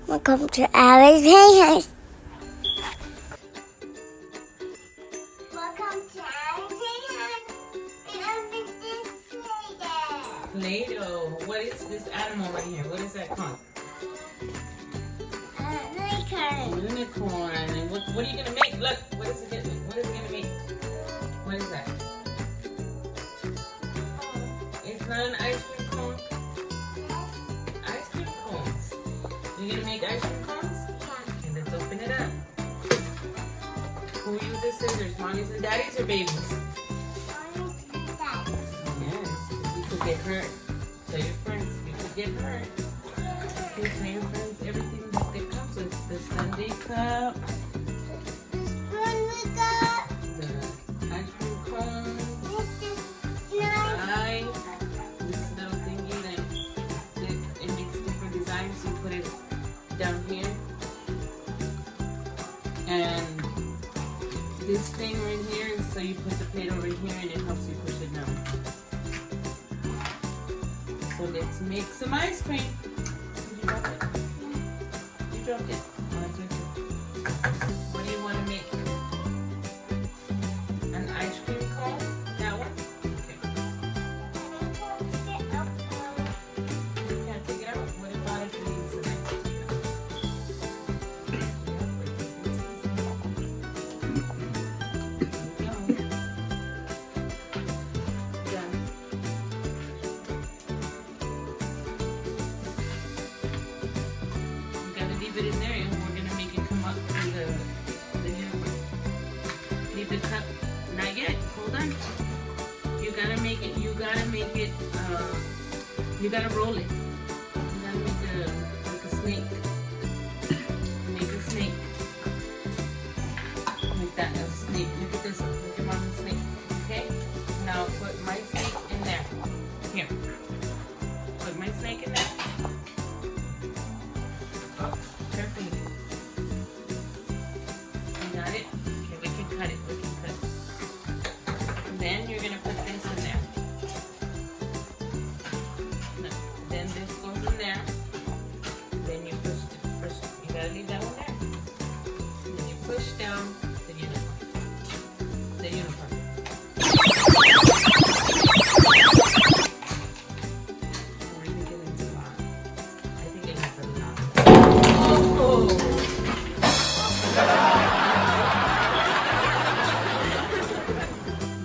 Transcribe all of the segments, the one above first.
Welcome to Ivory's playhouse. Welcome to Ivory's playhouse. And open this play-doh. Play-doh. What is this animal right here? What is that called? Unicorn. Unicorn. And what are you gonna make? Look. What is it gonna make? What is it gonna make? What is that? It's not an ice cream cone. Ice cream cones. You gonna make ice cream cones? Yeah. Okay, let's open it up. Who uses scissors? Mommies and daddies or babies? Yes, you could get hurt. Tell your friends you could get hurt. Okay, tell your friends everything that comes with the Sunday cup, the ice cream cone, ice, this little thingy that it makes different designs. You put it down here, and this thing right here, and so you put the plate over here, and it helps you push it down. So let's make some ice cream. Did you drop it? You dropped it. Oh, it's right there. What do you want to make? An ice cream cone? That one? Okay. You can't take it out. What about if we use the knife to take it out? Done. Leave it in there, and we're gonna make it come up to the unicorn. Leave the cup. Not yet. Hold on. You gotta make it. You gotta make it. You gotta roll it. You gotta make like a snake. Make a snake. Like that. A snake. Look at this. Look at mom's snake. Okay. Now put my snake in there. Here. Put my snake in there. Oh, carefully. You got it? Okay, we can cut it. We can cut it. Then you're going to put this in there. No. Then this goes in there. Then you push it. You got to leave that one there. Then you push down the unicorn. The unicorn. We're going to get into a lot. I think it has a lot. Oh!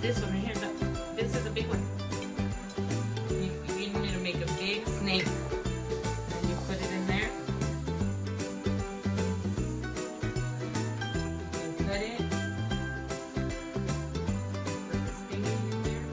This one right here, look. This is a big one. You need to make a big snake. And you put it in there. You cut it. Put this thing in there.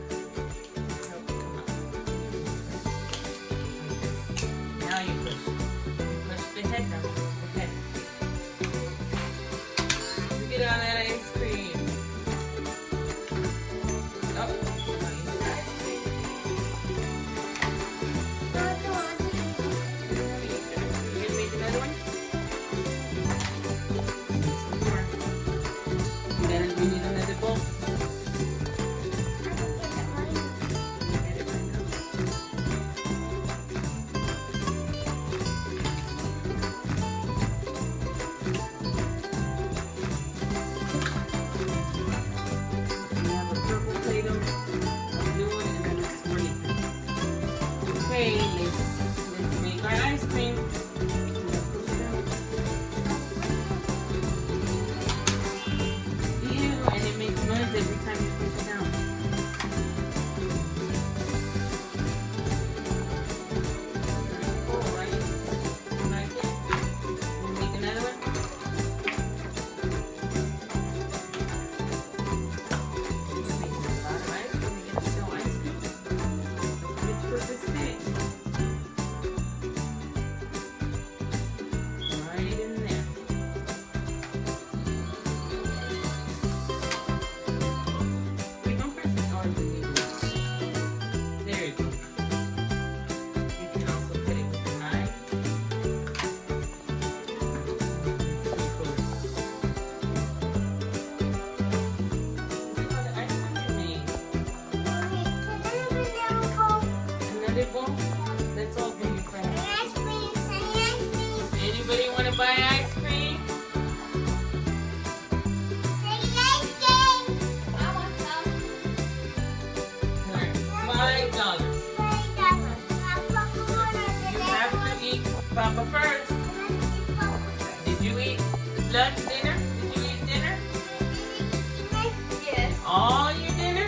Papa first. Did you eat lunch, dinner? Did you eat dinner? Yes. All your dinner?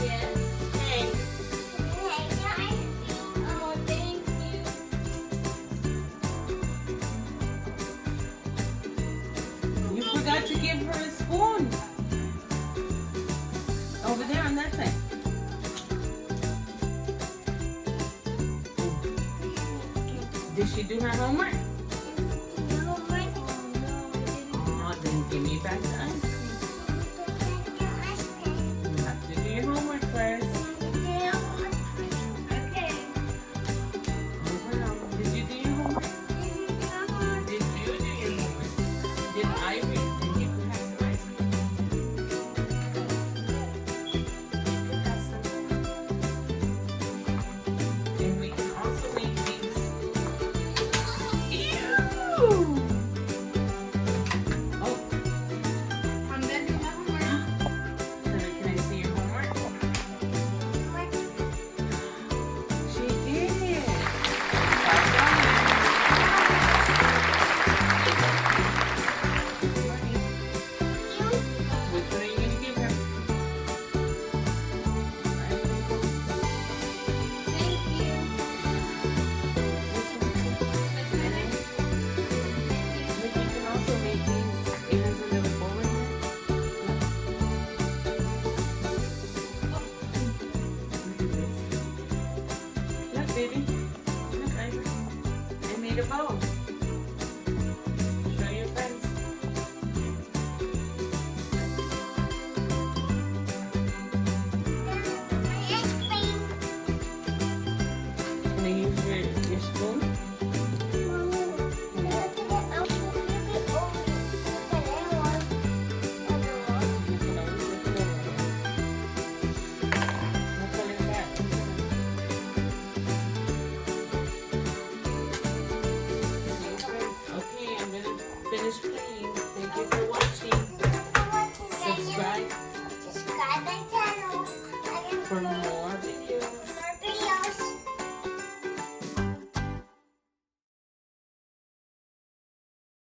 Yes. Thanks. Oh, thank you. You forgot to give her a spoon. Over there on that side. Did she do her homework? Oh, then give me back the ice cream. You have to do your homework first. Okay. Oh, well. Did you do your homework? Did you do your homework? Did Ivory? Then you can have some ice cream. You can have some. And we can also make these. Ew! Oh, I'm done with my homework. can I see your homework? She did it. Well done. Which one are you going to give her? Thank you. Look, you can also make these. It has a little bowl in there. Look, baby. Look, Ivory. I made a bow. Show your friends. Can I use your spoon?